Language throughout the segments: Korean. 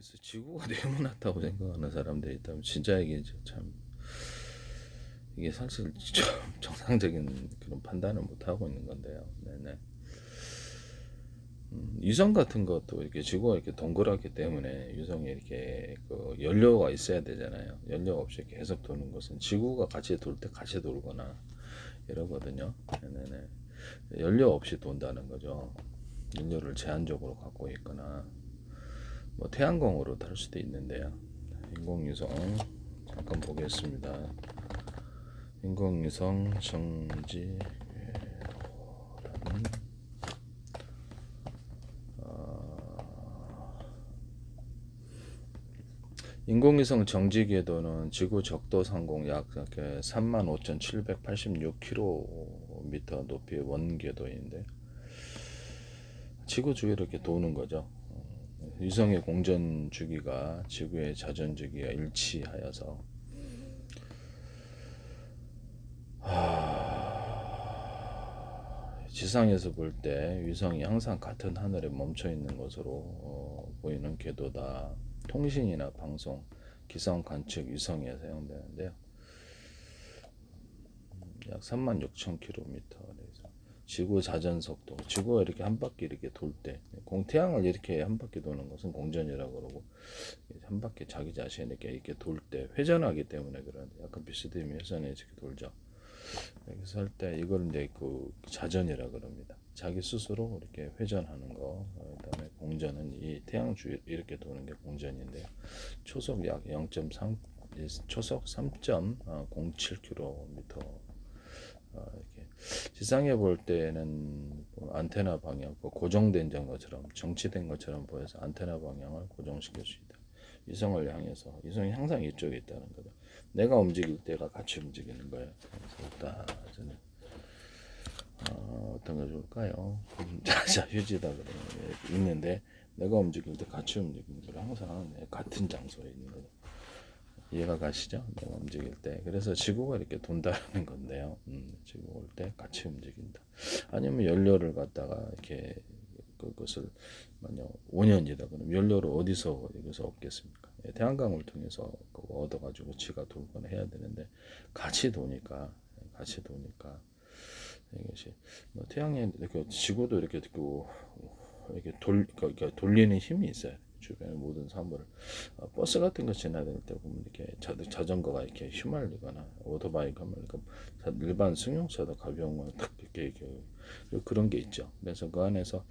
그래서 지구가 네모나다고 생각하는 사람들이 있다면 진짜 이게 참 이게 사실 좀 정상적인 그런 판단을 못 하고 있는 건데요. 네네. 위성 같은 것도 이렇게 지구가 이렇게 동그랗기 때문에 위성이 이렇게 그 연료가 있어야 되잖아요. 연료 없이 계속 도는 것은 지구가 같이 돌 때 같이 돌거나 이러거든요. 네네. 연료 없이 돈다는 거죠. 연료를 제한적으로 갖고 있거나 뭐 태양광으로 탈 수도 있는데요. 인공위성 잠깐 보겠습니다. 인공위성 정지 궤도라는 인공위성 정지 궤도는 지구 적도 상공 약 35,786km 높이의 원궤도인데 지구 주위를 이렇게 도는 거죠. 위성의 공전 주기가 지구의 자전 주기가 일치하여서 지상에서 볼 때 위성이 항상 같은 하늘에 멈춰 있는 것으로 보이는 궤도다. 통신이나 방송, 기상 관측 위성에 사용되는데요. 약 36,000km. 그래서 지구 자전 속도, 지구가 이렇게 한 바퀴 이렇게 돌 때, 태양을 이렇게 한 바퀴 도는 것은 공전이라고 그러고, 한 바퀴 자기 자신 이렇게 돌 때 회전하기 때문에 그런데 약간 비스듬히 회전에 이렇게 돌죠. 그래서 할 때 이걸 이제 그 자전이라 그럽니다. 자기 스스로 이렇게 회전하는 거. 그다음에 공전은 이 태양 주 이렇게 도는 게 공전인데요. 초속 약 0.3 초속 3.07km 이렇게 지상에 볼 때는 안테나 방향 고정된 것처럼 정치된 것처럼 보여서 안테나 방향을 고정시킬 수 있다. 위성을 향해서 위성이 항상 이쪽에 있다는 거죠. 내가 움직일 때가 같이 움직이는 거예요. 그래서 일단 저는 어떤 거 좋을까요? 자 휴지다 그러면 있는데 내가 움직일 때 같이 움직이는 거예요. 항상 같은 장소에 있는 거죠. 이해가 가시죠? 내가 움직일 때. 그래서 지구가 이렇게 돈다는 건데요. 지구 올 때 같이 움직인다. 아니면 연료를 갖다가 이렇게 그것을 만약 5년이다 그러면 연료를 어디서 여기서 얻겠습니까? 태양광을 통해서 그거 얻어가지고 지가 돌거나 해야 되는데 같이 도니까 이것이 뭐 태양에 이렇게 지구도 이렇게 이렇게 그러니까 돌리는 힘이 있어요. 주변의 모든 사물을 버스 같은 거 지나다닐 때 보면 이렇게 자전거가 이렇게 휘말리거나 오토바이가 휘말리고 일반 승용차도 가벼운 거딱 이렇게 그런 게 있죠. 그래서 그 안에서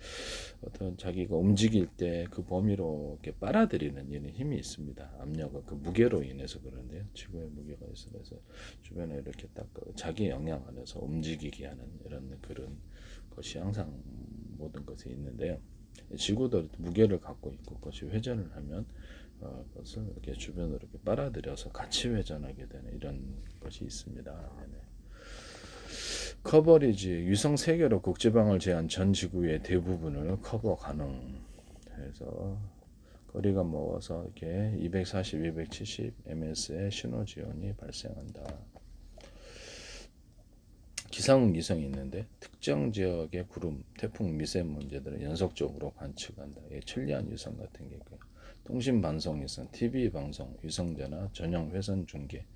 어떤 자기가 움직일 때 그 범위로 이렇게 빨아들이는 이런 힘이 있습니다. 압력은 그 무게로 인해서 그런데요. 지구의 무게가 있어 그래서 주변에 이렇게 딱 자기 영향 안에서 움직이게 하는 이런 그런 것이 항상 모든 것에 있는데요. 지구도 무게를 갖고 있고 그것이 회전을 하면 그것을 이렇게 주변으로 이렇게 빨아들여서 같이 회전하게 되는 이런 것이 있습니다. 네네. 커버리지 위성 3개로 국지방을 제한 전 지구의 대부분을 커버 가능. 해서 거리가 멀어서 이렇게 240, 270 ms의 신호 지원이 발생한다. 기상은 기성이 있는데 특정 지역의 구름, 태풍, 미세먼지들을 연속적으로 관측한다. 천리안 위성 같은 게 있고요. 통신 방송 위성, TV 방송, 위성전화, 전용 회선 중계,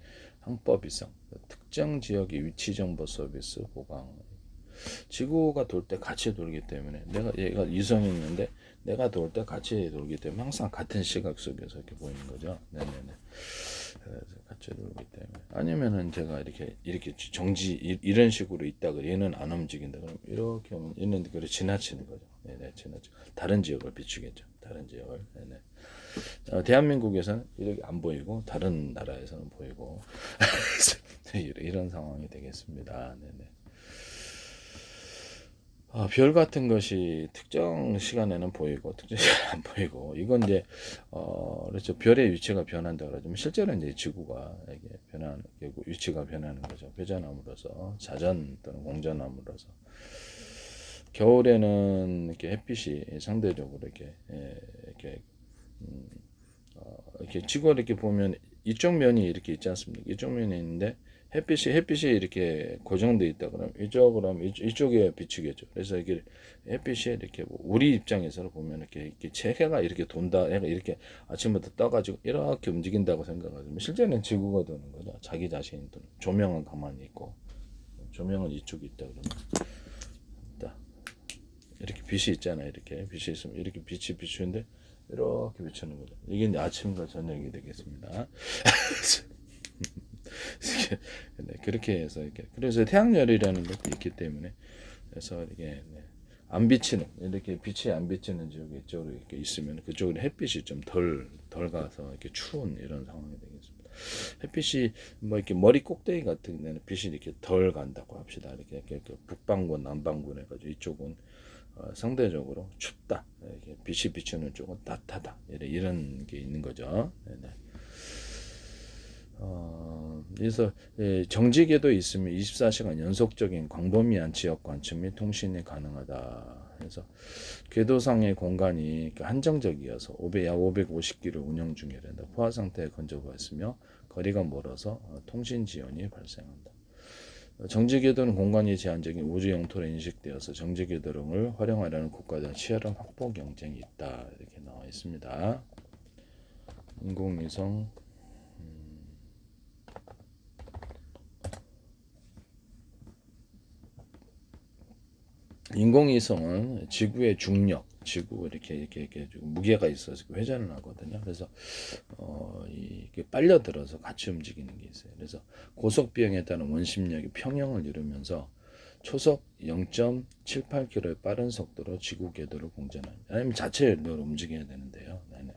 항법 위성, 특정 지역의 위치 정보 서비스 보강. 지구가 돌 때 같이 돌기 때문에 얘가 위성이 있는데 내가 돌 때 같이 돌기 때문에 항상 같은 시각 속에서 이렇게 보이는 거죠. 네네네. 그래서 같이 돌기 때문에 아니면은 제가 이렇게 정지 이런 식으로 있다가 얘는 안 움직인다 그럼 이렇게 오면 얘는 그걸 지나치는 거죠. 네네 지나치 다른 지역을 비추겠죠. 다른 지역을. 네네. 대한민국에서는 이렇게 안 보이고 다른 나라에서는 보이고 이런 상황이 되겠습니다. 네네. 별 같은 것이 특정 시간에는 보이고 특정 시간에 안 보이고 이건 이제 그렇죠. 별의 위치가 변한다 그러지만 실제로 이제 지구가 이게 변하는 위치가 변하는 거죠. 회전함으로써 자전 또는 공전함으로써 겨울에는 이렇게 햇빛이 상대적으로 이렇게 지구를 이렇게 보면 이쪽 면이 이렇게 있지 않습니까? 이쪽 면이 있는데 햇빛이 이렇게 고정돼 있다 그러면 이쪽으로 하면 이쪽에 비추겠죠. 그래서 이게 햇빛이 이렇게 뭐 우리 입장에서 보면 이렇게 해가 이렇게 돈다, 해가 이렇게 아침부터 떠가지고 이렇게 움직인다고 생각하지만 실제는 지구가 도는 거죠. 자기 자신이 도는. 조명은 가만히 있고 조명은 이쪽에 있다 그러면 딱 이렇게 빛이 있잖아요. 이렇게 빛이 있으면 이렇게 빛이 비추는데 이렇게 비추는 거죠. 이게 이제 아침과 저녁이 되겠습니다. 네, 그렇게 해서 이렇게 그래서 태양열이라는 것도 있기 때문에 그래서 이게 안 비치는 이렇게 빛이 안 비치는 지역이 이쪽으로 이렇게 있으면 그쪽으로 햇빛이 좀 덜 가서 이렇게 추운 이런 상황이 되겠습니다. 햇빛이 뭐 이렇게 머리 꼭대기 같은 데는 빛이 이렇게 덜 간다고 합시다. 이렇게 북반구 남반구 해가지고 이쪽은 상대적으로 춥다. 이렇게 빛이 비추는 쪽은 따뜻하다. 이런 게 있는 거죠. 네네. 그래서 정지궤도 있으면 24시간 연속적인 광범위한 지역 관측 및 통신이 가능하다. 그래서 궤도상의 공간이 한정적이어서 약 550km 운영 중이란다. 포화 상태에 건조가 있으며 거리가 멀어서 통신 지연이 발생한다. 정지궤도는 공간이 제한적인 우주 영토로 인식되어서 정지궤도를 활용하려는 국가들은 치열한 확보 경쟁이 있다. 이렇게 나와 있습니다. 인공위성 인공위성은 지구의 중력, 지구 이렇게 무게가 있어서 회전을 하거든요. 그래서 이게 빨려들어서 같이 움직이는 게 있어요. 그래서 고속 비행에 따른 원심력이 평형을 이루면서 초속 0.78km의 빠른 속도로 지구 궤도를 공전합니다. 아니면 자체 연료로 움직여야 되는데요. 네네.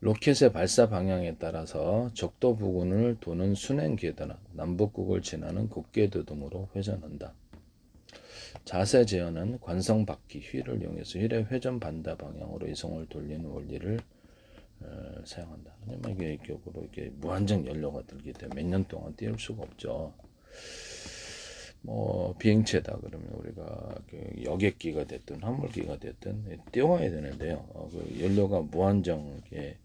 로켓의 발사 방향에 따라서 적도 부근을 도는 순행 궤도나 남북극을 지나는 곡궤도 등으로 회전한다. 자세 제어는 관성 바퀴 휠을 이용해서 휠의 회전 반대 방향으로 이송을 돌리는 원리를 사용한다. 왜냐면 이게 격으로 이렇게 무한정 연료가 들기 때문에 몇 년 동안 띄울 수가 없죠. 뭐 비행체다 그러면 우리가 그 여객기가 됐든 화물기가 됐든 띄워야 되는데요. 그 연료가 무한정하게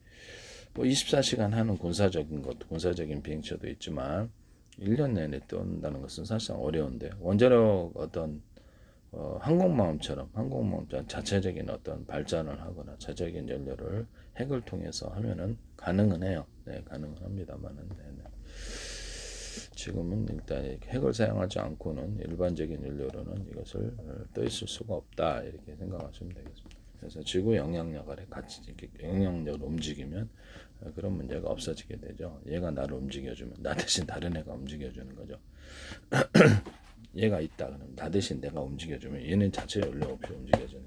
뭐 24시간 하는 군사적인 비행체도 있지만 1년 내내 띄운다는 것은 사실상 어려운데 원자력 어떤 항공모함처럼 자체적인 어떤 발전을 하거나 자체적인 연료를 핵을 통해서 하면은 가능은 해요. 네, 가능은 합니다만은 네. 지금은 일단 핵을 사용하지 않고는 일반적인 연료로는 이것을 떠 있을 수가 없다 이렇게 생각하시면 되겠습니다. 그래서 지구 영향력 아래 같이 이렇게 영향력을 움직이면 그런 문제가 없어지게 되죠. 얘가 나를 움직여주면 나 대신 다른 애가 움직여주는 거죠. 얘가 있다 그러면 나 대신 내가 움직여주면 얘는 자체 연료 없이 움직여주는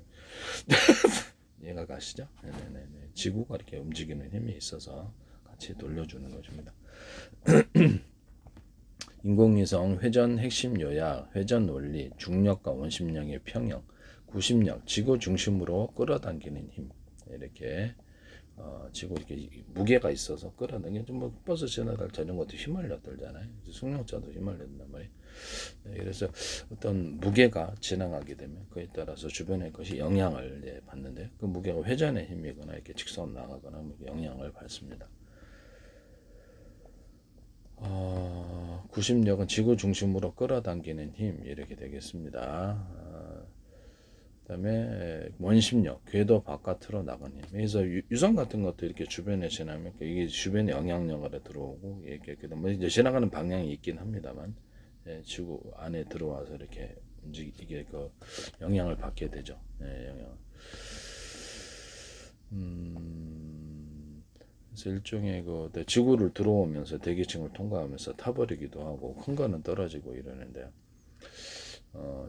얘가 가시죠. 네네네. 지구가 이렇게 움직이는 힘이 있어서 같이 돌려주는 것입니다. 인공위성 회전 핵심 요약, 회전 원리, 중력과 원심력의 평형, 구심력, 지구 중심으로 끌어당기는 힘 이렇게 지구 이렇게 무게가 있어서 끌어당기는 뭐 버스 지나갈 자전거도 휘말려 들잖아요. 승용차도 휘말려 든단 말이에요. 네, 그래서 어떤 무게가 지나가게 되면 그에 따라서 주변의 것이 영향을 받는데 그 무게가 회전의 힘이거나 이렇게 직선 나가거나 영향을 받습니다. 구심력은 지구 중심으로 끌어당기는 힘 이렇게 되겠습니다. 그다음에 원심력, 궤도 바깥으로 나가는 힘. 그래서 유성 같은 것도 이렇게 주변에 지나면 이게 주변에 영향력 아래 들어오고 이렇게 뭐 이제 지나가는 방향이 있긴 합니다만 지구 안에 들어와서 이렇게 이게 그 영향을 받게 되죠. 영향. 그래서 일종의 그 지구를 들어오면서 대기층을 통과하면서 타버리기도 하고 큰 거는 떨어지고 이러는데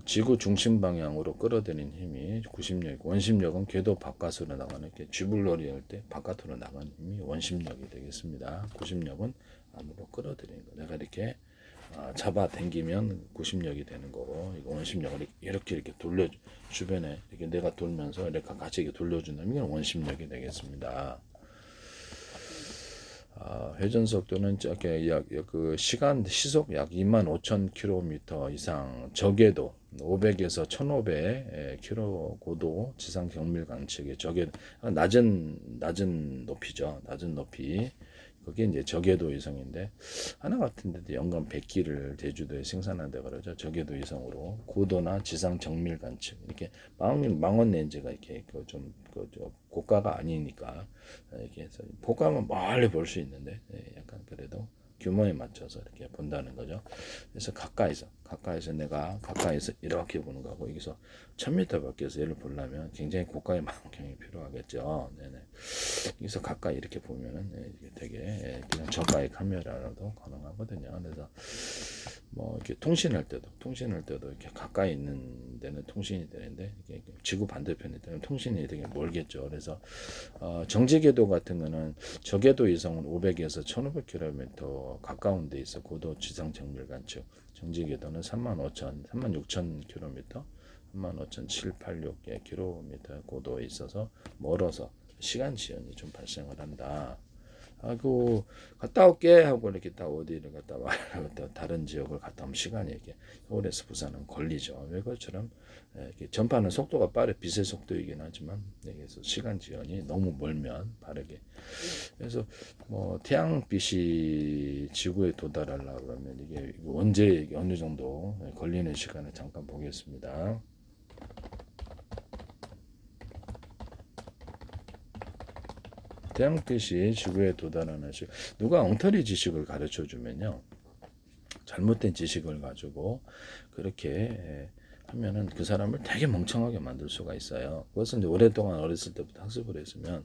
지구 중심 방향으로 끌어들이는 힘이 구심력, 원심력은 궤도 바깥으로 나가는 이렇게 쥐불놀이 할 때 바깥으로 나가는 힘이 원심력이 되겠습니다. 구심력은 안으로 끌어들이는 거. 내가 이렇게 잡아 당기면 구심력이 되는 거고 이거 원심력을 이렇게 돌려 주변에 이렇게 내가 돌면서 이렇게 같이 이렇게 돌려준다면 이건 원심력이 되겠습니다. 회전 속도는 그 시속 약 25,000km 이상 적외도 500에서 1,500km 고도 지상 경밀 관측의 낮은 높이죠. 낮은 높이 그게 이제 저궤도 위성인데 하나 같은 데도 연간 100기를 제주도에 생산한다 그러죠. 저궤도 위성으로 고도나 지상 정밀 관측 이렇게 망원 렌즈가 이렇게 좀 고가가 아니니까 이렇게 해서 고가면 멀리 볼 수 있는데 약간 그래도 규모에 맞춰서 이렇게 본다는 거죠. 그래서 가까이서 내가 가까이서 이렇게 보는 거고 여기서 1000m 밖에서 얘를 보려면 굉장히 고가의 망원경이 필요하겠죠. 네네. 여기서 가까이 이렇게 보면은 이게 되게 그냥 저가의 카메라라도 가능하거든요. 그래서 뭐 이렇게 통신할 때도 이렇게 가까이 있는 데는 통신이 되는데 이게 지구 반대편에 있다면 통신이 되게 멀겠죠. 그래서 정지궤도 같은 거는 저궤도 이성은 500에서 1500km 가까운 데 있어 고도 지상 정밀 관측. 정지궤도는 36,000km, 35,786km 고도에 있어서 멀어서 시간 지연이 좀 발생을 한다. 하고 갔다 올게 하고 이렇게 딱 어디를 갔다 와 다른 지역을 갔다 오면 시간이 이렇게 서울에서 부산은 걸리죠. 왜 그것처럼 이렇게 전파는 속도가 빠르 빛의 속도이긴 하지만 여기서 시간 지연이 너무 멀면 빠르게 그래서 뭐 태양빛이 지구에 도달하려고 그러면 이게 언제 어느 정도 걸리는 시간을 잠깐 보겠습니다. 태양빛이 지구에 도달하는 시간. 누가 엉터리 지식을 가르쳐 주면요. 잘못된 지식을 가지고 그렇게 하면은 그 사람을 되게 멍청하게 만들 수가 있어요. 그것은 이제 오랫동안 어렸을 때부터 학습을 했으면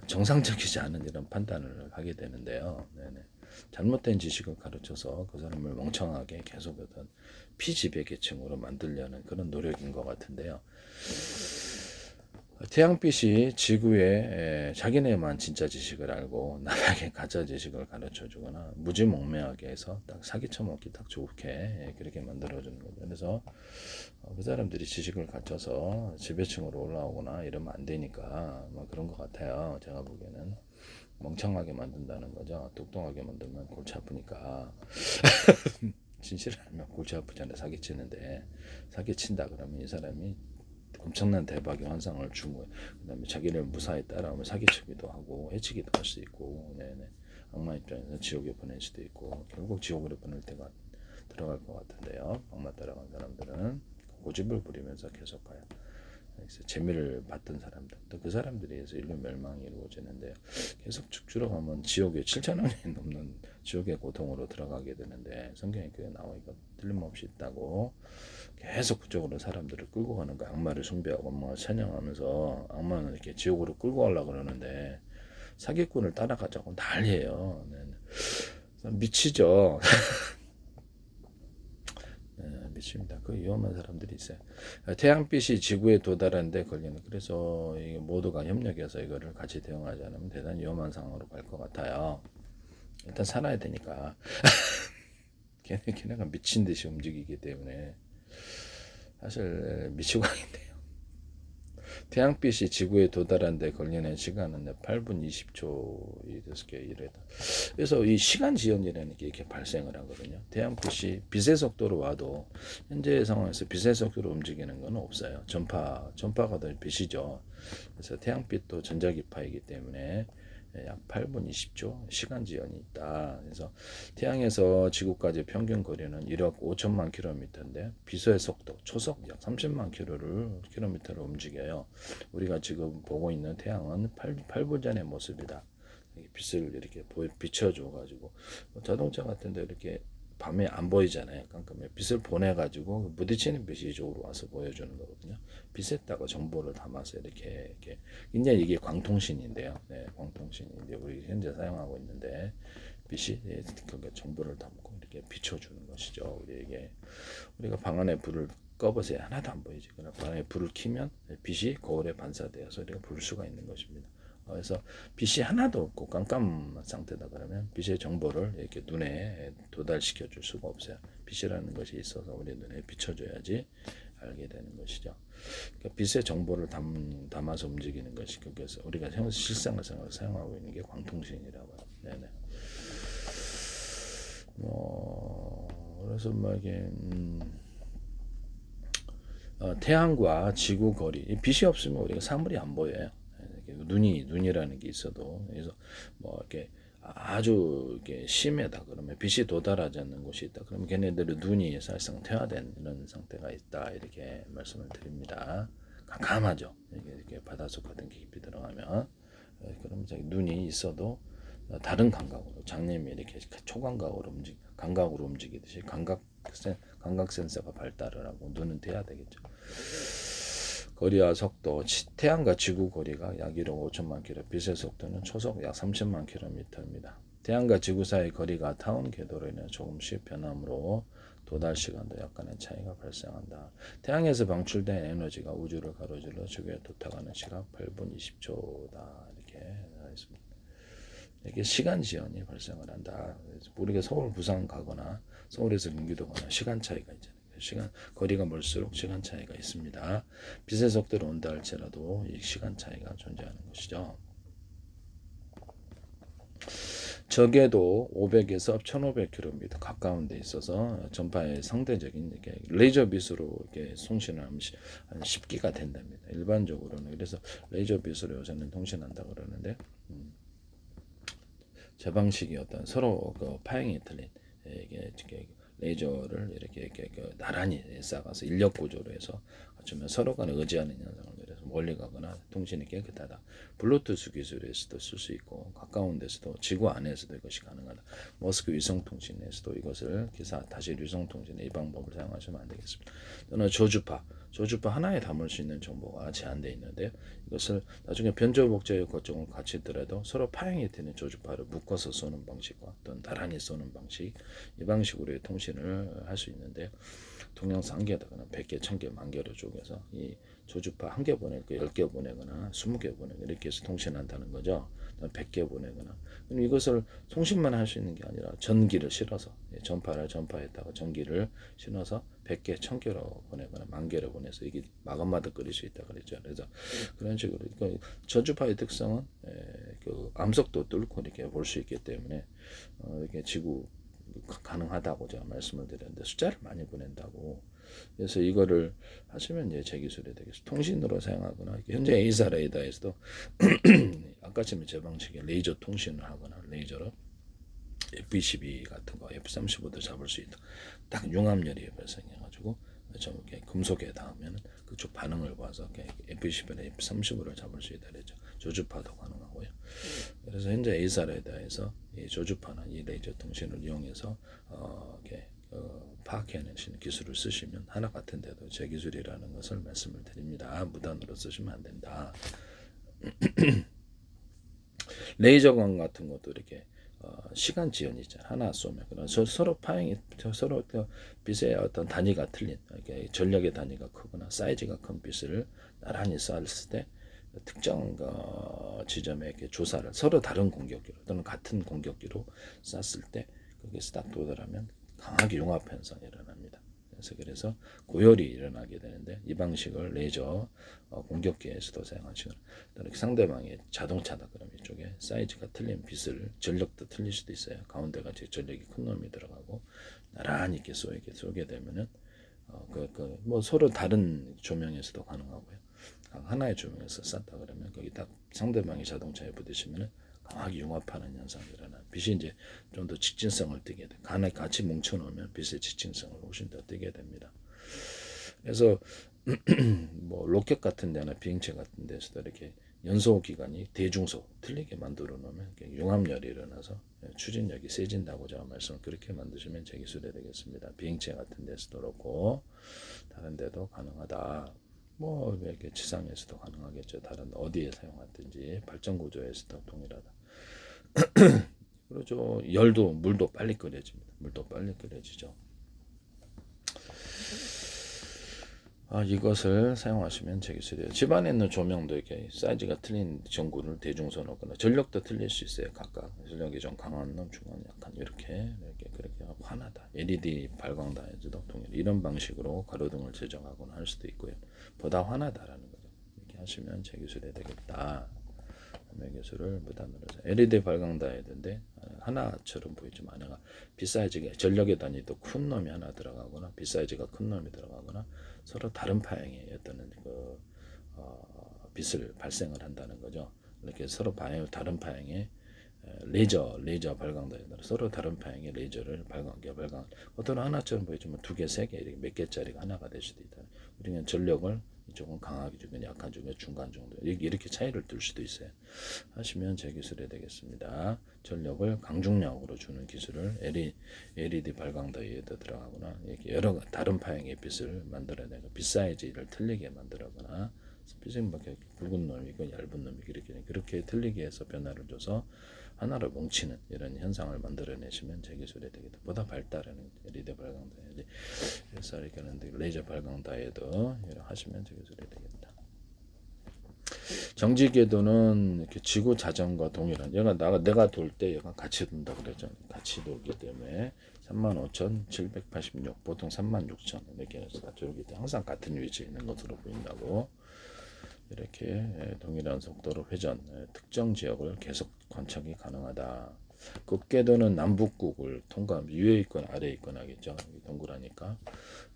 정상적이지 않은 이런 판단을 하게 되는데요. 네네. 잘못된 지식을 가르쳐서 그 사람을 멍청하게 계속 어떤 피지배계층으로 만들려는 그런 노력인 것 같은데요. 태양빛이 지구에 자기네만 진짜 지식을 알고 남에게 가짜 지식을 가르쳐 주거나 무지몽매하게 해서 딱 사기쳐 먹기 딱 좋게 그렇게 만들어 주는 거죠. 그래서 그 사람들이 지식을 갖춰서 지배층으로 올라오거나 이러면 안 되니까 뭐 그런 것 같아요. 제가 보기에는 멍청하게 만든다는 거죠. 똑똑하게 만들면 골치 아프니까 진실을 알면 골치 아프잖아요. 사기치는데 사기친다 그러면 이 사람이 엄청난 대박의 환상을 준 거예요. 그다음에 자기를 무사히 따라오면 사기치기도 하고 해치기도 할 수 있고, 네네. 악마 입장에서 지옥에 보낼 수도 있고, 결국 지옥으로 보낼 때가 들어갈 것 같은데요. 악마 따라간 사람들은 고집을 부리면서 계속 가요. 그래서 재미를 봤던 사람들, 또 그 사람들에 의해서 인류 멸망이 이루어지는데 계속 쭉 줄어가면 지옥에 7천억 년이 넘는 지옥의 고통으로 들어가게 되는데 성경에 그게 나오니까 틀림없이 있다고 계속 그쪽으로 사람들을 끌고 가는 거 악마를 숭배하고 뭐 찬양하면서 악마는 이렇게 지옥으로 끌고 가려고 그러는데 사기꾼을 따라가자고 난리예요. 네. 미치죠. 미칩니다. 그 위험한 사람들이 있어요. 태양빛이 지구에 도달하는데 걸리는 그래서 이게 모두가 협력해서 이거를 같이 대응하지 않으면 대단히 위험한 상황으로 갈 것 같아요. 일단 살아야 되니까 걔네가 미친 듯이 움직이기 때문에 사실 미치광인데요. 태양빛이 지구에 도달하는데 걸리는 시간은 8분 20초 이렇게 이래다. 그래서 이 시간 지연이라는 게 이렇게 발생을 하거든요. 태양빛이 빛의 속도로 와도 현재 상황에서 빛의 속도로 움직이는 건 없어요. 전파가 더 빛이죠. 그래서 태양빛도 전자기파이기 때문에 약 8분 20초 시간 지연이 있다. 그래서 태양에서 지구까지 평균 거리는 1억 5천만 킬로미터인데 빛의 속도 초속 약 30만 킬로미터를 움직여요. 우리가 지금 보고 있는 태양은 8분 전의 모습이다. 빛을 이렇게 비춰줘 가지고 자동차 같은데 이렇게 밤에 안 보이잖아요. 깜깜해. 빛을 보내가지고 부딪히는 빛이 이쪽으로 와서 보여주는 거거든요. 빛에다가 정보를 담아서 이렇게 이제 이게 광통신인데요. 네, 광통신인데 우리 현재 사용하고 있는데 빛이 그러니까 정보를 담고 이렇게 비춰주는 것이죠. 우리에게 우리가 방 안에 불을 꺼보세요. 하나도 안 보이지. 그러나 방 안에 불을 켜면 빛이 거울에 반사되어서 우리가 볼 수가 있는 것입니다. 그래서 빛이 하나도 없고 깜깜한 상태다 그러면 빛의 정보를 이렇게 눈에 도달시켜 줄 수가 없어요. 빛이라는 것이 있어서 우리 눈에 비춰줘야지 알게 되는 것이죠. 그러니까 빛의 정보를 담아서 움직이는 것이 그래서 우리가 실생활에서 사용하고 있는 게 광통신이라고 해요. 네네. 그래서 뭐 이게 태양과 지구 거리 빛이 없으면 우리가 사물이 안 보여요. 눈이라는 게 있어도 그래서 뭐 이렇게 아주 이렇게 심하다 그러면 빛이 도달하지 않는 곳이 있다. 그러면 걔네들은 눈이 사실상 퇴화된 이런 상태가 있다 이렇게 말씀을 드립니다. 깜깜하죠. 이렇게 바닷속 같은 게 깊이 들어가면 그럼 눈이 있어도 다른 감각으로 장님이 이렇게 감각으로 움직이듯이 감각 센서가 발달을 하고 눈은 돼야 되겠죠. 거리와 속도 태양과 지구 거리가 약 1억 5천만 킬로, 빛의 속도는 초속 약 3천만 킬로미터입니다. 태양과 지구 사이 거리가 타운 궤도로 인해 조금씩 변함으로 도달 시간도 약간의 차이가 발생한다. 태양에서 방출된 에너지가 우주를 가로질러 지구에 도착하는 시각 8분 20초다. 이렇게 하겠습니다. 이게 시간 지연이 발생을 한다. 우리가 서울 부산 가거나 서울에서 경기도 가나 시간 차이가 있잖아요. 시간 거리가 멀수록 시간 차이가 있습니다. 빛의 속도로 온다 할지라도 이 시간 차이가 존재하는 것이죠. 적에도 500에서 1500km 가까운 데 있어서 전파의 상대적인 이렇게 레이저 빛으로 이렇게 송신을 하면 한 10기가 된답니다. 일반적으로는. 그래서 레이저 빛으로 요새는 통신한다 그러는데 제 방식이 어떤 서로 그 파형이 틀린 이게 레이저를 이렇게 나란히 쌓아서 인력 구조로 해서 어쩌면 서로 간에 의지하는 현상을 그래서 멀리 가거나 통신이 깨끗하다. 블루투스 기술에서도 쓸 수 있고 가까운 데서도 지구 안에서도 이것이 가능하다. 머스크 위성통신에서도 이것을 기사 다시 위성통신에 이 방법을 사용하시면 안 되겠습니다. 또는 저주파 하나에 담을 수 있는 정보가 제한되어 있는데 이것을 나중에 변조복제의 거점을 같이 더라도 서로 파형이 되는 저주파를 묶어서 쏘는 방식과 또는 나란히 쏘는 방식 이 방식으로의 통신을 할 수 있는데 동영상 1개다거나 100개, 1000개, 10,000개로 쪼개서 이 저주파 1개 보내고 10개 보내거나 20개 보내고 이렇게 해서 통신한다는 거죠. 100개 보내거나 그럼 이것을 통신만 할 수 있는 게 아니라 전기를 실어서 전파를 전파에다가 전기를 실어서 100개, 1000개로 보내거나 10,000개로 보내서 이게 마감마다 끓일 수 있다 그랬죠. 그래서 그런 식으로 그러니까 저주파의 특성은 그 암석도 뚫고 이렇게 볼 수 있기 때문에 이렇게 지구 가능하다고 제가 말씀을 드렸는데 숫자를 많이 보낸다고. 그래서 이거를 하시면 이제 제 기술이 되겠습니다. 통신으로 사용하거나 현재 A사 레이더에서도 아까처럼 제 방식의 레이저 통신을 하거나 레이저로 F-22 같은 거 F-35도 잡을 수 있다. 딱 융합열이 발생해가지고 좀 이렇게 금속에 닿으면 그쪽 반응을 봐서 F-21에 F-35를 잡을 수 있다 그랬죠. 저주파도 가능하고요. 그래서 현재 A사 레이더에서 이 저주파나 이 레이저 통신을 이용해서 파악해내시는 기술을 쓰시면 하나 같은데도 제 기술이라는 것을 말씀을 드립니다. 무단으로 쓰시면 안 된다. 레이저광 같은 것도 이렇게 시간 지연이 있잖아요. 하나 쏘면 그런 서로 파형이 서로 빛의 어떤 단위가 틀린 이렇게 전력의 단위가 크거나 사이즈가 큰 빛을 나란히 쐈을 때 특정 지점에 이렇게 조사를 서로 다른 공격기로 또는 같은 공격기로 쐈을 때 거기서 딱 도달하면 강하게 융합 현상이 일어납니다. 그래서 고열이 일어나게 되는데 이 방식을 레이저 공격기에서도 사용하시거나 또는 상대방이 자동차다 그러면 이쪽에 사이즈가 틀린 빛을 전력도 틀릴 수도 있어요. 가운데가 전력이 큰 놈이 들어가고 나란히 이렇게 쏘게 되면은 뭐 서로 다른 조명에서도 가능하고요. 하나의 조명에서 쐈다 그러면 거기 딱 상대방이 자동차에 부딪히면은 강하게 융합하는 현상이 일어나 빛이 이제 좀 더 직진성을 띠게 돼. 간에 같이 뭉쳐놓으면 빛의 직진성을 훨씬 더 띠게 됩니다. 그래서 뭐 로켓 같은 데나 비행체 같은 데서도 이렇게 연소 기관이 대중소 틀리게 만들어 놓으면 융합열이 일어나서 추진력이 세진다고 제가 말씀을 그렇게 만드시면 제 기술이 되겠습니다. 비행체 같은 데서도 그렇고 다른 데도 가능하다. 뭐 이렇게 지상에서도 가능하겠죠. 다른 어디에 사용하든지 발전 구조에서도 동일하다. 그렇죠. 물도 빨리 끓여집니다. 물도 빨리 끓여지죠. 이것을 사용하시면 제 기술이에요. 집안에 있는 조명도 이렇게 사이즈가 틀린 전구를 대중소 넣거나 전력도 틀릴 수 있어요. 각각 전력이 좀 강한 놈, 중간 약한 이렇게 그렇게 하고 하나다. LED 발광단에서도 동일 이런 방식으로 가로등을 제정하거나 할 수도 있고요. 보다 환하다라는 거죠. 이렇게 하시면 제 기술이 되겠다. 기술을 무단으로 LED 발광다이던데 하나처럼 보이지만 하나가 빛 사이즈가 전력의 단위도 큰 놈이 하나 들어가거나 빛 사이즈가 큰 놈이 들어가거나 서로 다른 파형의 어떤 빛을 발생을 한다는 거죠. 이렇게 서로 다른 방향의 레이저 발광 다이오드 서로 다른 방향의 레이저를 발광 어떤 하나처럼 보이지만 두 개, 세 개 이렇게 몇 개짜리가 하나가 될 수도 있다. 우리는 전력을 이쪽은 강하게 주면 약한 주면 중간 정도 이렇게 차이를 둘 수도 있어요. 하시면 제 기술이 되겠습니다. 전력을 강중력으로 주는 기술을 LED 발광 다이오드 들어가거나 이렇게 여러 다른 파형의 빛을 만들어내고 빛 사이즈를 틀리게 만들거나 빛은 뭐 굵은 놈이고 얇은 놈이고 이렇게 그렇게 틀리게 해서 변화를 줘서 하나로 뭉치는 이런 현상을 만들어내시면 제 기술이 되겠다. 보다 발달하는 LED 발광 다이오드 그래서 이렇게 하는데 레이저 발광 다이오드 이렇게 하시면 제 기술이 되겠다. 정지 궤도는 이렇게 지구 자전과 동일한 내가 돌 때 얘가 같이 돈다 그랬죠. 같이 돌기 때문에 35,786 보통 36,000 이렇게 해서 같이 돌기 때문에 항상 같은 위치에 있는 것으로 보인다고 이렇게 동일한 속도로 회전 특정 지역을 계속 관측이 가능하다. 극궤도는 남북극을 통과하면서 위에 있거나 아래에 있거나 하겠죠. 동그라니까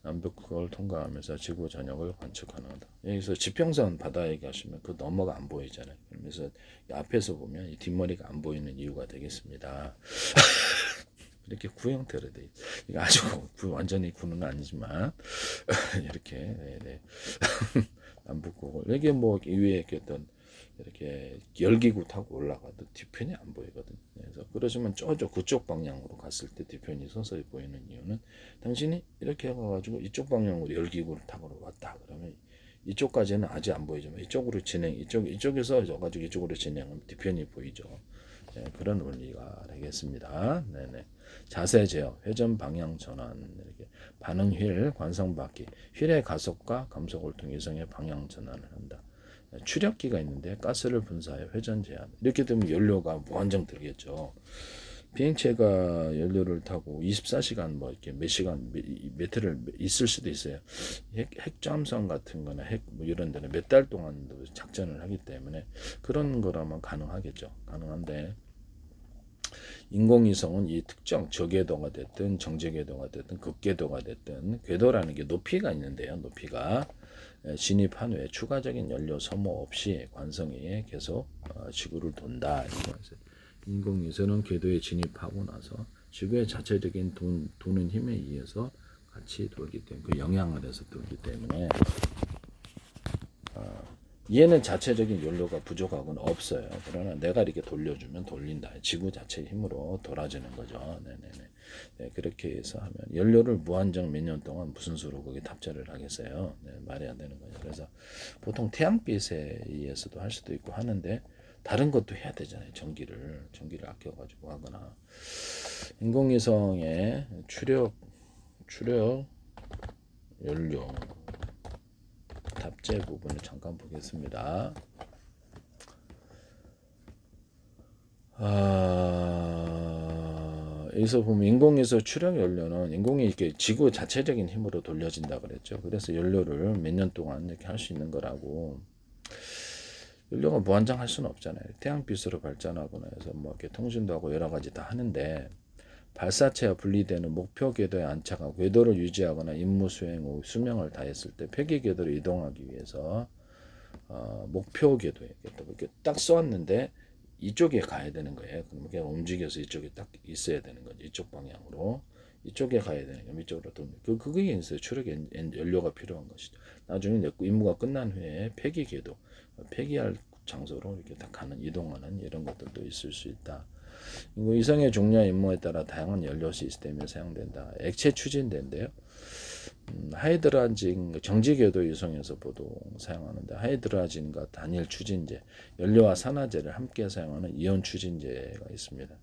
남북극을 통과하면서 지구 전역을 관측 가능하다. 여기서 지평선 바다에 가시면 그 너머가 안 보이잖아요. 그래서 앞에서 보면 이 뒷머리가 안 보이는 이유가 되겠습니다. 이렇게 구 형태로 돼. 이거 아주 완전히 구는 아니지만 이렇게 네. 남북극을 이게 뭐 위에 어떤 이렇게 열기구 타고 올라가도 뒤편이 안 보이거든. 그래서 그러시면 그쪽 방향으로 갔을 때 뒤편이 서서히 보이는 이유는 당신이 이렇게 해가지고 이쪽 방향으로 열기구를 타고 왔다 그러면 이쪽까지는 아직 안 보이지만 이쪽으로 이쪽에서 가지고 이쪽으로 진행하면 뒤편이 보이죠. 네, 그런 원리가 되겠습니다. 네네. 자세 제어, 회전 방향 전환, 이렇게 반응 휠, 관성 바퀴, 휠의 가속과 감속을 통해 이성의 방향 전환을 한다. 추력기가 있는데 가스를 분사해 회전 제한. 이렇게 되면 연료가 무한정 들겠죠. 비행체가 연료를 타고 24시간 뭐 이렇게 몇 시간 몇회를 있을 수도 있어요. 핵잠수함 같은 거나 뭐 이런 데는 몇 달 동안도 작전을 하기 때문에 그런 거라면 가능하겠죠. 가능한데 인공위성은 이 특정 저궤도가 됐든 정제궤도가 됐든 극궤도가 됐든 궤도라는 게 높이가 있는데요. 높이가 진입한 후에 추가적인 연료 소모 없이 관성에 계속 지구를 돈다. 인공위성은 궤도에 진입하고 나서 지구의 자체적인 도는 힘에 의해서 같이 돌기 때문에 그 영향 아래서 돌기 때문에 얘는 자체적인 연료가 부족하고는 없어요. 그러나 내가 이렇게 돌려주면 돌린다. 지구 자체의 힘으로 돌아지는 거죠. 네네네. 네, 그렇게 해서 하면 연료를 무한정 몇 년 동안 무슨 수로 거기 탑재를 하겠어요. 네, 말이 안 되는 거죠. 그래서 보통 태양빛에 의해서도 할 수도 있고 하는데 다른 것도 해야 되잖아요. 전기를 아껴가지고 하거나 인공위성의 추력 연료 탑재 부분을 잠깐 보겠습니다. 여기서 보면 인공위성 추력 연료는 인공이 이렇게 지구 자체적인 힘으로 돌려진다 그랬죠. 그래서 연료를 몇 년 동안 이렇게 할 수 있는 거라고. 연료가 무한정할 수는 없잖아요. 태양빛으로 발전하거나 해서 뭐 이렇게 통신도 하고 여러 가지 다 하는데 발사체와 분리되는 목표 궤도에 안착하고 궤도를 유지하거나 임무 수행 후 수명을 다했을 때 폐기 궤도로 이동하기 위해서 목표 궤도에 이렇게 딱 쏘았는데 이쪽에 가야 되는 거예요. 그럼 그냥 움직여서 이쪽에 딱 있어야 되는 거죠. 이쪽 방향으로 이쪽에 가야 되는 거예요. 이쪽으로 돈. 그게 있어요. 추력 연료가 필요한 것이죠. 나중에 임무가 끝난 후에 폐기 궤도, 폐기할 장소로 이렇게 딱 가는 이동하는 이런 것들도 있을 수 있다. 위성의 종류와 임무에 따라 다양한 연료 시스템이 사용된다. 액체 추진대인데요. 하이드라진 정지궤도 위성에서 보통 사용하는데 하이드라진과 단일 추진제, 연료와 산화제를 함께 사용하는 이온 추진제가 있습니다.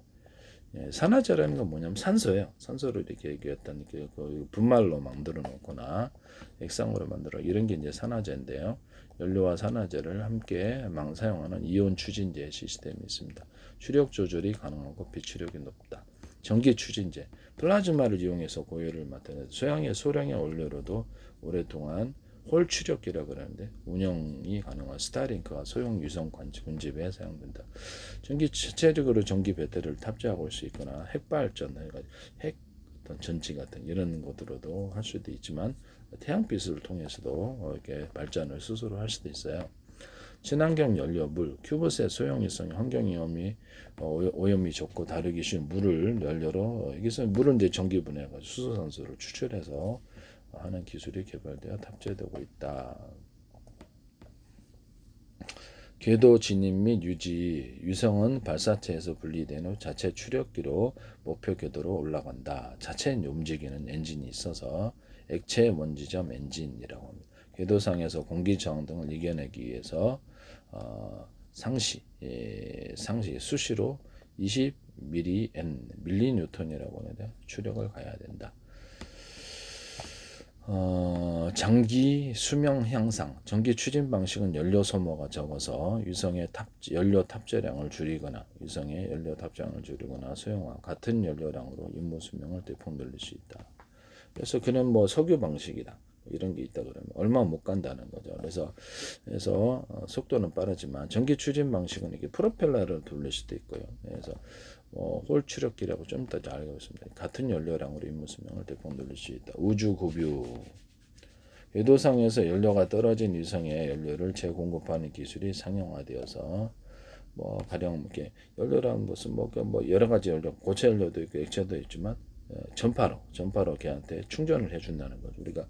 예, 산화제라는 건 뭐냐면 산소예요. 산소를 이렇게 어떤 그 분말로 만들어 놓거나 액상으로 만들어 이런 게 이제 산화제인데요. 연료와 산화제를 함께 사용하는 이온 추진제 시스템이 있습니다. 추력 조절이 가능하고 비추력이 높다. 전기 추진제, 플라즈마를 이용해서 고열을 맡아내서 소량의 원료로도 오랫동안 홀 추력기라고 그러는데 운영이 가능한 스타링크와 소형 위성 군집에 사용된다. 전기 체적으로 전기 배터리를 탑재하고 올 수 있거나 핵 발전, 핵 어떤 전지 같은 이런 것으로도 할 수도 있지만 태양빛을 통해서도 이렇게 발전을 스스로 할 수도 있어요. 친환경 연료, 물, 큐브셋 소형이성, 환경오염이 오염이 적고 다루기 쉬운 물을 연료로 여기서 물은 이제 전기 분해해가지고 수소산소를 추출해서 하는 기술이 개발되어 탑재되고 있다. 궤도 진입 및 유지, 위성은 발사체에서 분리된 후 자체 추력기로 목표 궤도로 올라간다. 자체 움직이는 엔진이 있어서 액체 원지점 엔진이라고 합니다. 궤도상에서 공기 저항 등을 이겨내기 위해서 상시 수시로 20mN 밀리뉴턴이라고 하는데 추력을 가야 된다. 장기 수명 향상, 전기 추진 방식은 연료 소모가 적어서 위성의 연료 탑재량을 줄이거나 소형화 같은 연료량으로 임무 수명을 대폭 늘릴 수 있다. 그래서 그는 뭐 석유 방식이다 이런 게 있다 그러면 얼마 못 간다는 거죠. 그래서 속도는 빠르지만 전기 추진 방식은 이게 프로펠러를 돌릴 수도 있고요. 그래서 홀 추력기라고 좀 이따 알겠습니다. 같은 연료량으로 임무 수명을 대폭 늘릴 수 있다. 우주 급유. 궤도상에서 연료가 떨어진 위성에 연료를 재공급하는 기술이 상용화되어서 가령 이렇게 연료라는 것은 여러 가지 연료, 고체 연료도 있고 액체도 있지만 전파로 걔한테 충전을 해준다는 거죠. 우리가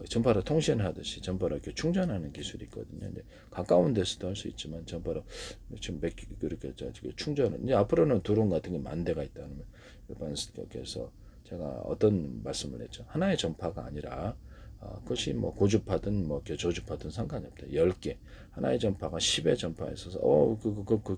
전파로 통신하듯이 전파로 이렇게 충전하는 기술이 있거든요. 근데 가까운 데서도 할 수 있지만 전파로 지금 그렇게 충전은 이제 앞으로는 드론 같은 게 만 대가 있다는 일반에서 제가 어떤 말씀을 했죠. 하나의 전파가 아니라 그것이 고주파든 저주파든 상관이 없다. 10개 하나의 전파가 10의 전파에 있어서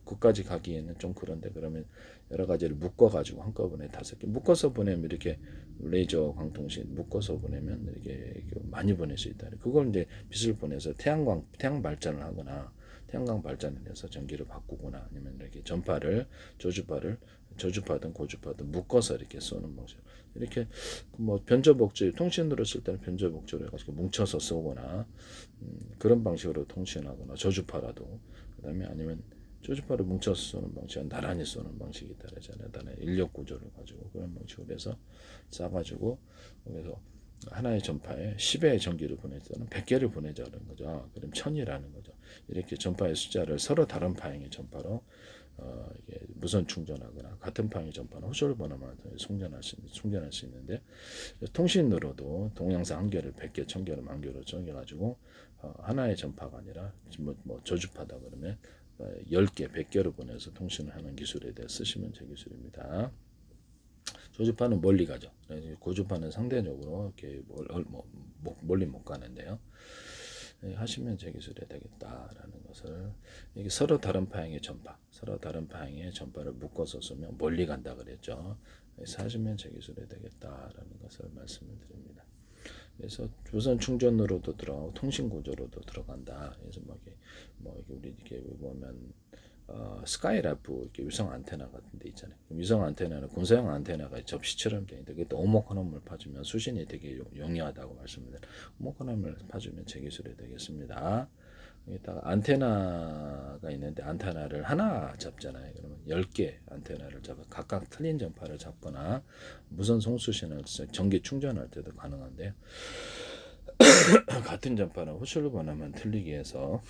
그까지 가기에는 좀 그런데 그러면 여러 가지를 묶어가지고 한꺼번에 5개 묶어서 보내면 이렇게 레이저 광통신 묶어서 보내면 이렇게 많이 보낼 수 있다. 그걸 이제 빛을 보내서 태양 발전을 하거나 태양광 발전을 해서 전기를 바꾸거나 아니면 이렇게 전파를 저주파든 고주파든 묶어서 이렇게 쏘는 방식. 이렇게 변조복제 통신으로 쓸 때는 변조복제로 해가지고 뭉쳐서 쏘거나 그런 방식으로 통신하거나 저주파라도 그다음에 아니면 저주파를 뭉쳐서 쏘는 방식은 나란히 쏘는 방식이 있다잖아요. 나란히 인력 구조를 가지고 그런 방식으로 해서 쏴가지고 그래서 하나의 전파에 10의 전기를 보낼 때는 100개를 보내자는 거죠. 그럼 1000이라는 거죠. 이렇게 전파의 숫자를 서로 다른 파형의 전파로 이게 무선 충전하거나 같은 파형의 전파는 호출 번호만 충전할 수 있는데 통신으로도 동영상 한 개를 100개, 1000개를 만 개로 정해가지고 하나의 전파가 아니라 저주파다 그러면 10개, 100개로 보내서 통신을 하는 기술에 대해 쓰시면 제 기술입니다. 저주파는 멀리 가죠. 고주파는 상대적으로 이렇게 멀리 못 가는데요. 하시면 제 기술이 되겠다라는 것을 이게 서로 다른 파형의 전파를 묶어서 쏘면 멀리 간다 그랬죠. 그래서 하시면 제 기술이 되겠다라는 것을 말씀을 드립니다. 그래서 무선 충전으로도 들어가고 통신 구조로도 들어간다. 그래서 우리 이렇게 보면 스카이라프 이렇게 위성 안테나 같은 데 있잖아요. 위성 안테나는 군사용 안테나가 접시처럼 되어 있는데 그때 오목하놈을 파주면 수신이 되게 용이하다고 말씀드려요. 오목하놈을 파주면 제 기술이 되겠습니다. 여기다가 안테나가 있는데 안테나를 하나 잡잖아요. 그러면 10개 안테나를 잡아 각각 틀린 전파를 잡거나 무선 송수신을 전기 충전할 때도 가능한데요. 같은 전파는 호출 번호만 틀리게 해서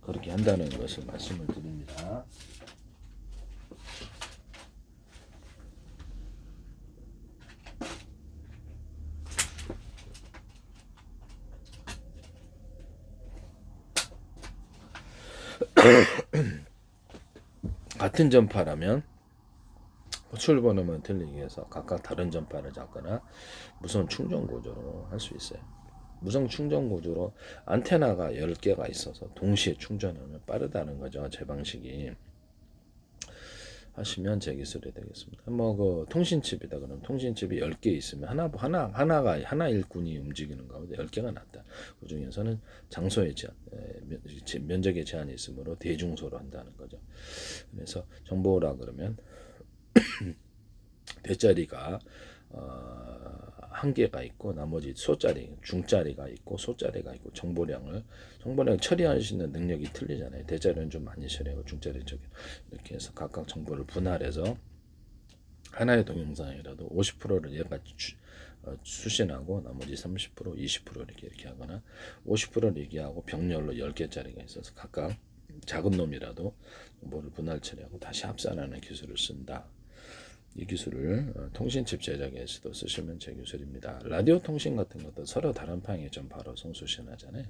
그렇게 한다는 것을 말씀을 드립니다. 같은 전파라면 호출 번호만 틀리게 해서 각각 다른 전파를 잡거나 무선 충전 구조로 할 수 있어요. 무선 충전 구조로 안테나가 10개가 있어서 동시에 충전하면 빠르다는 거죠. 제 방식이. 하시면 제 기술이 되겠습니다. 통신칩이다 그러면 통신칩이 10개 있으면 하나 일꾼이 움직이는 가운데 10개가 낫다. 그 중에서는 장소의 제한, 면적의 제한이 있으므로 대중소로 한다는 거죠. 그래서 정보라 그러면 대자리가 한 개가 있고 나머지 중자리가 있고 소자리가 있고 정보량을 처리할 수 있는 능력이 틀리잖아요. 대자리는 좀 많이 처리하고 중자리 쪽에 이렇게 해서 각각 정보를 분할해서 하나의 동영상이라도 50%를 얘가 수신하고 나머지 30%, 20% 이렇게 하거나 50%를 얘기하고 병렬로 10개짜리가 있어서 각각 작은 놈이라도 정보를 분할 처리하고 다시 합산하는 기술을 쓴다. 이 기술을 통신칩 제작에서도 쓰시면 제 기술입니다. 라디오 통신 같은 것도 서로 다른 방향의 전파로 송수신하잖아요.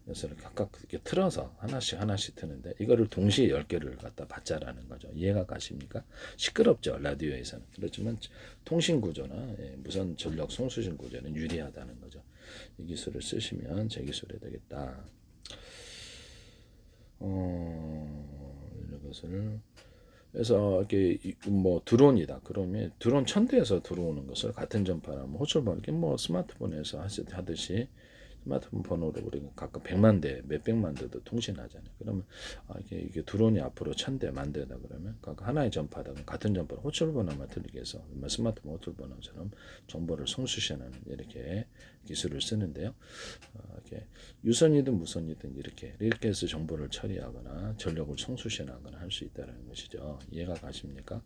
그래서 각각 이렇게 틀어서 하나씩 트는데 이거를 동시에 10개를 갖다 받자라는 거죠. 이해가 가십니까? 시끄럽죠, 라디오에서는. 그렇지만 통신 구조나 무선 전력 송수신 구조는 유리하다는 거죠. 이 기술을 쓰시면 제 기술이 되겠다. 이런 것을 그래서 이렇게 뭐 드론이다. 그러면 드론 1000대에서 들어오는 것을 같은 전파라면 호출번 이렇게 뭐 스마트폰에서 하듯이 스마트폰 번호로 우리가 각각 100만 대, 몇백만 대도 통신하잖아요. 그러면 이게 드론이 앞으로 1000대, 만 대다 그러면 각각 하나의 전파다. 같은 전파로 호출번호만 틀리게 해서 스마트폰 호출번호처럼 정보를 송수신하는 이렇게 기술을 쓰는데요. 이렇게 유선이든 무선이든 이렇게 해서 정보를 처리하거나 전력을 송수신하거나 할 수 있다는 것이죠. 이해가 가십니까?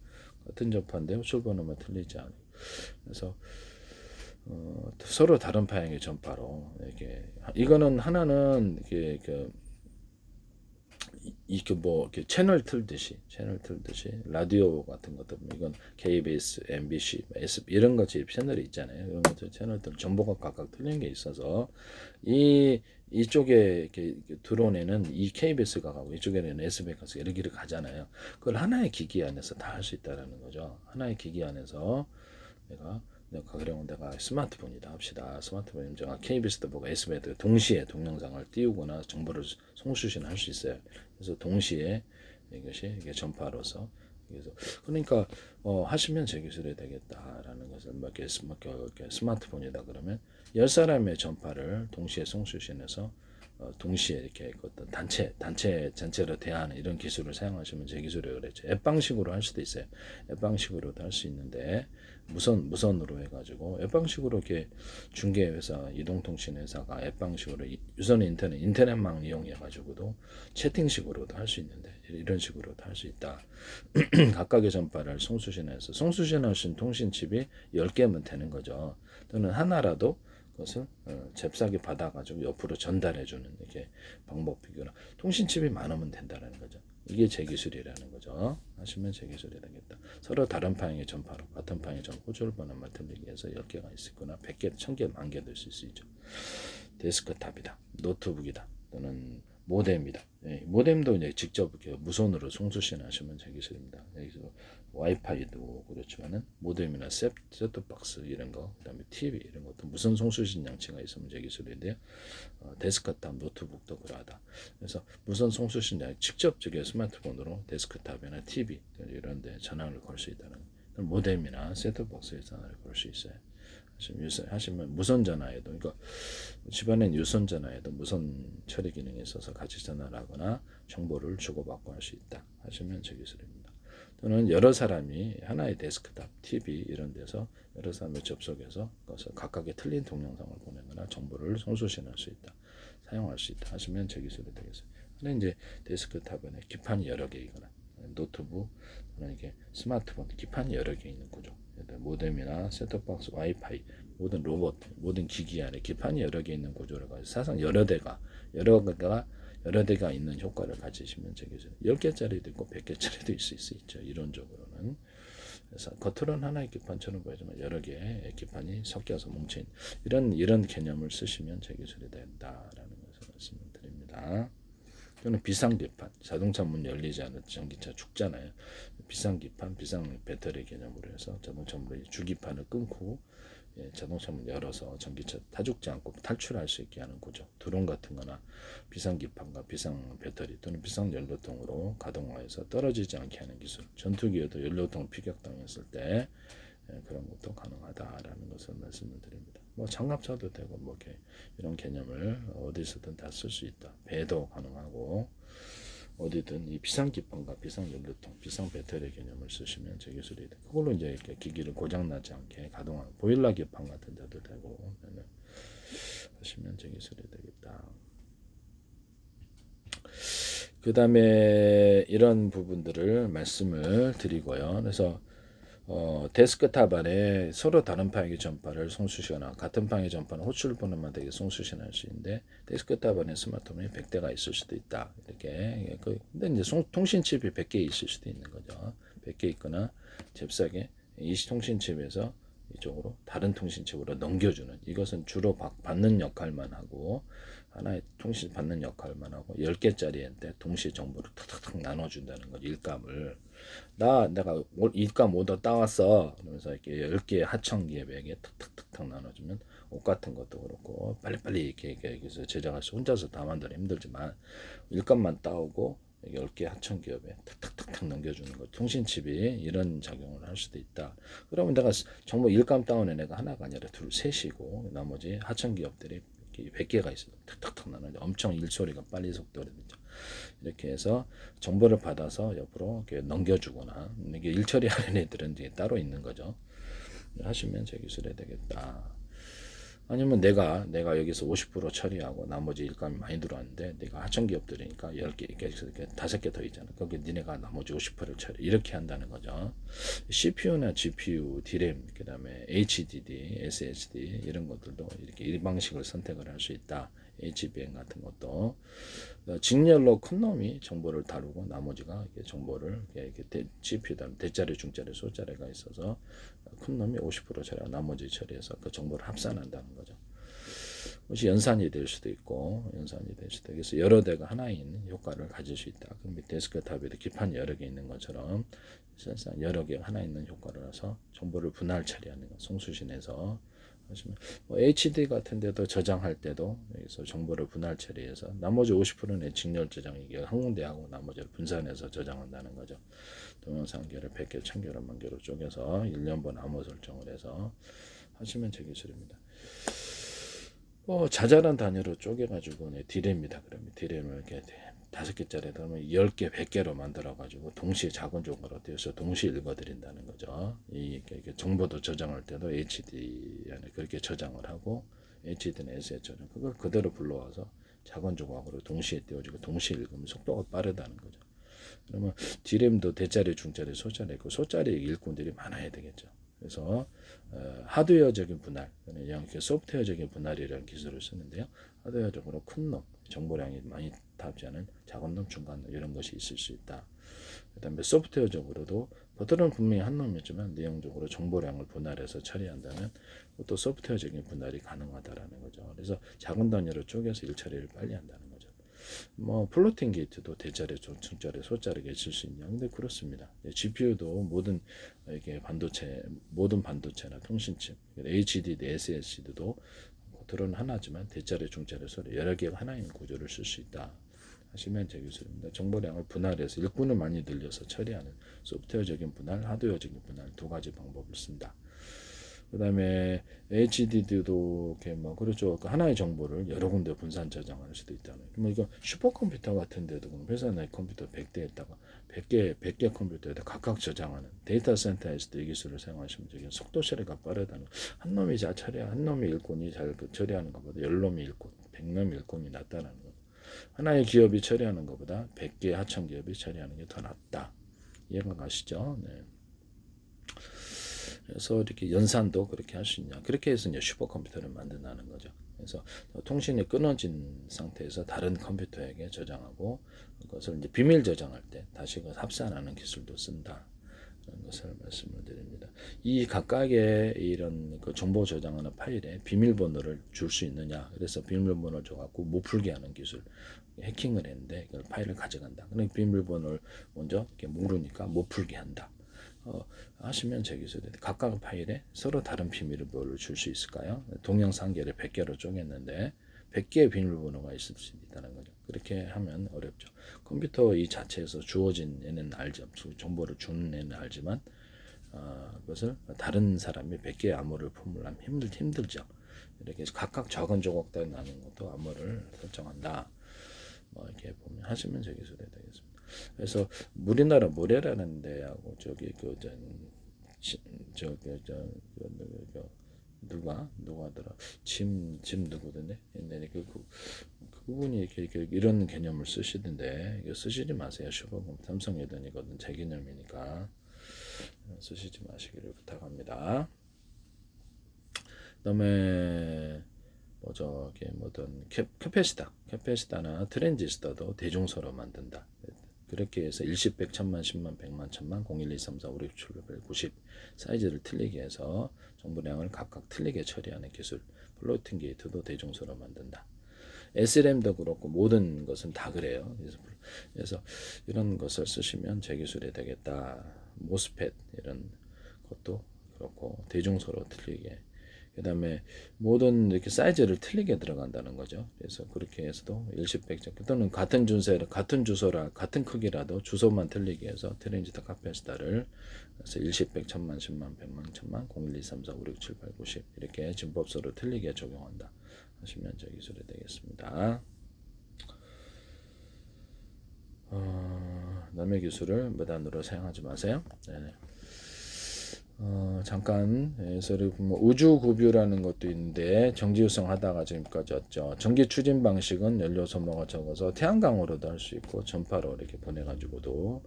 같은 전파인데 호출번호만 틀리지 않아요. 그래서 서로 다른 방향의 전파로 이렇게 이거는 하나는 이렇게 뭐 이렇게 채널 틀듯이 라디오 같은 것도 이건 KBS, MBC, SBS 이런 것이 채널이 있잖아요. 이런 것들 채널들 정보가 각각 틀린 게 있어서 이쪽에 이렇게 드론에는 이 KBS가 가고 이쪽에는 SBS가 가서 이렇게 가잖아요. 그걸 하나의 기기 안에서 다 할 수 있다라는 거죠. 하나의 기기 안에서 그러면 내가 스마트폰이다 합시다. 스마트폰이면 제가 KBS도 보고 SBS도 동시에 동영상을 띄우거나 정보를 송수신할 수 있어요. 그래서 동시에 이게 전파로서 그래서 그러니까 하시면 제 기술이 되겠다라는 것을 이렇게 스마트폰이다 그러면 10사람의 전파를 동시에 송수신해서 동시에 이렇게 어떤 단체로 대하는 이런 기술을 사용하시면 제 기술이라고 그랬죠. 앱 방식으로 할 수도 있어요. 앱 방식으로도 할 수 있는데 무선으로 해가지고 앱 방식으로 이렇게 중개회사, 이동통신회사가 앱 방식으로 유선 인터넷망 이용해가지고도 채팅식으로도 할 수 있는데 이런 식으로도 할 수 있다. 각각의 전파를 송수신해서 송수신하신 통신칩이 10개면 되는 거죠. 또는 하나라도 그것을 잽싸게 받아가지고 옆으로 전달해주는 이렇게 방법이거나 통신칩이 많으면 된다는 거죠. 이게 제 기술이라는 거죠. 하시면 제 기술이 되겠다. 서로 다른 방향의 전파로 같은 방향의 전파 호출번호만 틀리기 위해서 10개가 있거나 100개, 1000개, 만 개 될 수 있죠. 데스크탑이다. 노트북이다. 또는 모뎀이다. 모뎀도 이제 직접 이렇게 무선으로 송수신하시면 제 기술입니다. 여기서 와이파이도 그렇지만은 모뎀이나 셋톱박스 이런 거, 그다음에 TV 이런 것도 무선 송수신 장치가 있으면 제 기술인데요. 데스크탑, 노트북도 그러하다. 그래서 무선 송수신 장치 직접 저기 스마트폰으로 데스크탑이나 TV 이런데 전화를 걸 수 있다는 모뎀이나 셋톱박스에 전화를 걸 수 있어요. 하시면 무선 전화에도 그러니까 집안엔 유선 전화에도 무선 처리 기능이 있어서 같이 전화를 하거나 정보를 주고받고 할 수 있다 하시면 제 기술입니다. 또는 여러 사람이 하나의 데스크탑, TV 이런 데서 여러 사람을 접속해서 그것을 각각의 틀린 동영상을 보내거나 정보를 송수신할 수 있다, 사용할 수 있다 하시면 제 기술이 되겠어요. 근데 이제 데스크탑에는 기판이 여러 개이거나 노트북 또는 이게 스마트폰 기판이 여러 개 있는 구조. 모뎀이나 셋톱박스, 와이파이, 모든 로봇, 모든 기기 안에 기판이 여러 개 있는 구조를 가지고 사상 여러 대가 있는 효과를 가지시면 되겠죠. 10개짜리도 있고 100개짜리도 있을 수 있죠. 이론적으로는. 그래서 겉으로는 하나의 기판처럼 보이지만 여러 개의 기판이 섞여서 뭉친 이런 개념을 쓰시면 제 기술이 된다라는 것을 말씀드립니다. 또는 비상기판, 자동차 문 열리지 않은 전기차 죽잖아요. 비상기판, 비상 배터리 개념으로 해서 자동차 문의 주기판을 끊고 자동차 문 열어서 전기차 타 죽지 않고 탈출할 수 있게 하는 구조. 드론 같은 거나 비상기판과 비상 배터리 또는 비상 연료통으로 가동화해서 떨어지지 않게 하는 기술. 전투기에도 연료통 피격당했을 때 그런 것도 가능하다라는 것을 말씀을 드립니다. 뭐 장갑차도 되고 뭐 이런 개념을 어디서든 다 쓸 수 있다. 배도 가능하고 어디든 이 비상기판과 비상연료통, 비상배터리 개념을 쓰시면 제 기술이 돼. 그걸로 이제 이렇게 기기를 고장나지 않게 가동하는 보일러 기판 같은 데도 되고 하시면 제 기술이 되겠다. 그 다음에 이런 부분들을 말씀을 드리고요. 그래서 데스크탑 안에 서로 다른 방향의 전파를 송수시거나 같은 방향의 전파는 호출 번호만 되게 송수신할 수 있는데 데스크탑 안에 스마트폰이 100대가 있을 수도 있다. 이렇게. 근데 이제 통신칩이 100개 있을 수도 있는 거죠. 100개 있거나 잽싸게 이 통신칩에서 이쪽으로 다른 통신칩으로 넘겨주는 이것은 주로 받는 역할만 하고 하나의 통신 받는 역할만 하고 10개짜리한테 동시에 정보를 탁탁탁 나눠준다는 거죠. 일감을 내가 일감 오더 따왔어 그러면서 이렇게 10개의 하청기업에게 탁탁탁탁 나눠주면 옷 같은 것도 그렇고 빨리빨리 이렇게 여기서 제작할 수 혼자서 다 만들어 힘들지만 일감만 따오고 10개 하청기업에 탁탁탁탁 넘겨주는 거 통신칩이 이런 작용을 할 수도 있다. 그러면 내가 정보 일감 다운에 내가 하나가 아니라 둘, 셋이고 나머지 하청기업들이 100개가 있어. 탁탁탁 나눠 엄청 일처리가 빨리 속도로 되죠. 이렇게 해서 정보를 받아서 옆으로 이렇게 넘겨주거나 이게 일처리하는 애들은 이제 따로 있는 거죠. 하시면 제 기술이 되겠다. 아니면 내가 여기서 50% 처리하고 나머지 일감이 많이 들어왔는데 내가 하청 기업들이니까 10개 이렇게 5개 더 있잖아. 거기 니네가 나머지 50%를 처리 이렇게 한다는 거죠. CPU나 GPU, DRAM, 그다음에 HDD, SSD 이런 것들도 이렇게 이 방식을 선택을 할 수 있다. HBM 같은 것도 직렬로 큰 놈이 정보를 다루고 나머지가 정보를 GPU 다음 대자리, 중자리, 소자리가 있어서 큰 놈이 50% 처리하고 나머지 처리해서 그 정보를 합산한다는 거죠. 그것이 연산이 될 수도 있고 연산이 될 수도 있고 그래서 여러 대가 하나인 효과를 가질 수 있다. 그럼 데스크탑에도 기판이 여러 개 있는 것처럼 여러 개 하나 있는 효과를 해서 정보를 분할 처리하는 거 송수신해서 하시면 HD 같은 데도 저장할 때도 여기서 정보를 분할 처리해서 나머지 50%는 직렬 저장 이게 한 군데 하고 나머지를 분산해서 저장한다는 거죠. 동영상계를 100개, 1000개로 만개로 쪼개서 1년번 암호 설정을 해서 하시면 제 기술입니다. 자잘한 단위로 쪼개가지고 디램이다 그러면 디램을 이렇게 5개짜리 하면 10개, 100개로 만들어가지고 동시에 작은 조각으로 띄어서 동시에 읽어드린다는 거죠. 이게 정보도 저장할 때도 HD 안에 그렇게 저장을 하고 HD는 SS 저장 그걸 그대로 불러와서 작은 조각으로 동시에 띄워주고 동시에 읽으면 속도가 빠르다는 거죠. 그러면 디램도 대짜리, 중짜리, 소짜리 있고 소짜리 일꾼들이 많아야 되겠죠. 그래서 하드웨어적인 분할, 이렇게 소프트웨어적인 분할이라는 기술을 쓰는데요. 하드웨어적으로 큰 놈, 정보량이 많이 답지 않은 작은 놈, 중간 놈 이런 것이 있을 수 있다. 그다음에 소프트웨어적으로도 겉으로는 분명히 한 놈이지만 내용적으로 정보량을 분할해서 처리한다면 또 소프트웨어적인 분할이 가능하다라는 거죠. 그래서 작은 단위로 쪼개서 일 처리를 빨리 한다는 거죠. 플로팅 게이트도 대자리, 중자리, 소자리가 있을 수 있냐? 근데 그렇습니다. GPU도 모든 반도체나 통신칩, HDD, SSD도 겉으로는 하나지만 대자리, 중자리, 소리 여러 개가 하나인 구조를 쓸 수 있다. 하시면 제 기술입니다. 정보량을 분할해서 일꾼을 많이 들려서 처리하는 소프트웨어적인 분할, 하드웨어적인 분할 두 가지 방법을 쓴다. 그 다음에 HDD도 이렇게 그렇죠. 하나의 정보를 여러 군데 분산 저장할 수도 있다는. 이거 슈퍼컴퓨터 같은 데도 회사 내 컴퓨터 100대에다가 100개 컴퓨터에다 각각 저장하는 데이터 센터에서도 이 기술을 사용하시면 되게 속도 처리가 빠르다는. 한 놈이 잘 처리하, 한 놈의 일꾼이 잘 처리하는 것보다 10놈의 일꾼, 100놈의 일꾼이 낫다는 거. 하나의 기업이 처리하는 것보다 100개 하청 기업이 처리하는 게 더 낫다. 이해가 가시죠? 네. 그래서 이렇게 연산도 그렇게 할 수 있냐. 그렇게 해서 이제 슈퍼컴퓨터를 만든다는 거죠. 그래서 통신이 끊어진 상태에서 다른 컴퓨터에게 저장하고 그것을 이제 비밀 저장할 때 다시 그 합산하는 기술도 쓴다. 그런 것을 말씀을 드립니다. 이 각각의 이런 그 정보 저장하는 파일에 비밀번호를 줄 수 있느냐. 그래서 비밀번호를 줘갖고 못 풀게 하는 기술. 해킹을 했는데 그 파일을 가져간다. 그럼 비밀번호를 먼저 이렇게 모르니까 못 풀게 한다. 하시면 제 기술이 각각 파일에 서로 다른 비밀번호를 줄 수 있을까요? 동영상계를 100개로 쪼갰는데 100개의 비밀번호가 있을 수 있다는 거죠. 그렇게 하면 어렵죠. 컴퓨터 이 자체에서 주어진 애는 알죠. 정보를 주는 애는 알지만 그것을 다른 사람이 100개의 암호를 품으려면 힘들죠. 이렇게 해서 각각 작은 조각들 나는 것도 암호를 설정한다. 이렇게 보면 하시면 제 기술이 되겠습니다. 그래서 우리나라 모래라는 데하고 누가더라 짐 누구던데 옛날에 그분이 이렇게 이런 개념을 쓰시던데 이거 쓰시지 마세요. 슈퍼컴 삼성 예전이거든 제 개념이니까 쓰시지 마시기를 부탁합니다. 그다음에 뭐 저기 뭐든 캐패시타나 트랜지스터도 대중소로 만든다. 그렇게 해서 일십, 백, 천만, 십만, 백만, 천만, 0, 1, 2, 3, 4, 5, 6, 7, 8, 90 사이즈를 틀리게 해서 정보량을 각각 틀리게 처리하는 기술. 플로팅 게이트도 대중소로 만든다. SRAM도 그렇고 모든 것은 다 그래요. 그래서 이런 것을 쓰시면 제 기술이 되겠다. 모스펫 이런 것도 그렇고 대중소로 틀리게. 그다음에 모든 이렇게 사이즈를 틀리게 들어간다는 거죠. 그래서 그렇게 해서도 일시백적 또는 같은 주소라 같은 크기라도 주소만 틀리게 해서 트랜지스터 카패시터를 그래서 일시백 천만 십만 백만 천만 0, 1, 2, 3, 4, 5, 6, 7, 8, 90 이렇게 진법서로 틀리게 적용한다 하시면 저 기술이 되겠습니다. 남의 기술을 무단으로 사용하지 마세요. 네. 잠깐 그래서 뭐 우주구뷰라는 것도 있는데 정지유성 하다가 지금까지 왔죠. 전기 추진 방식은 연료 소모가 적어서 태양광으로도 할 수 있고 전파로 이렇게 보내가지고도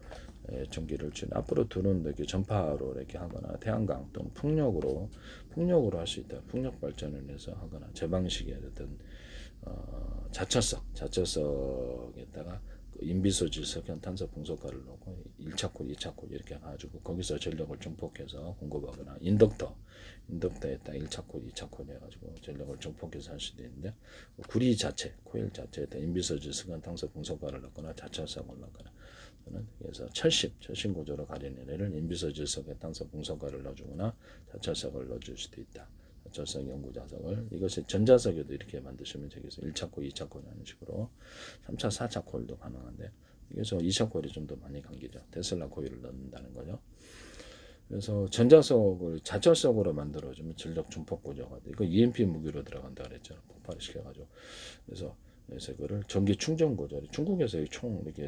전기를 앞으로 들어오는 이렇게 전파로 이렇게 하거나 태양광 또는 풍력으로 할 수 있다. 풍력 발전을 해서 하거나 제 방식이 어떤 자철석에다가 인비소질석형 탄소 분석가를 넣고 1차 콜, 2차 콜 이렇게 해가지고 거기서 전력을 증폭해서 공급하거나 인덕터에다 1차 콜, 2차 콜 해가지고 전력을 증폭해서 할 수도 있는데 구리 자체, 코일 자체에다 인비소질석형 탄소 분석가를 넣거나 자철석을 넣거나 그래서 철심 구조로 가리는 애를 인비소질석의 탄소 분석가를 넣어주거나 자철석을 넣어줄 수도 있다. 자철석 연구 자석을 이것이 전자석에도 이렇게 만드시면 되겠어요. 1차 콜, 2차 콜 하는 식으로 3차, 4차 콜도 가능한데 그래서 2차 콜이 좀 더 많이 감기죠. 테슬라 코일을 넣는다는 거죠. 그래서 전자석을 자철석으로 만들어주면 전력 중폭 구조가 돼. 이거 EMP 무기로 들어간다 그랬잖아. 폭발을 시켜가지고. 그래서 그거를 전기 충전 구조. 중국에서 총 이렇게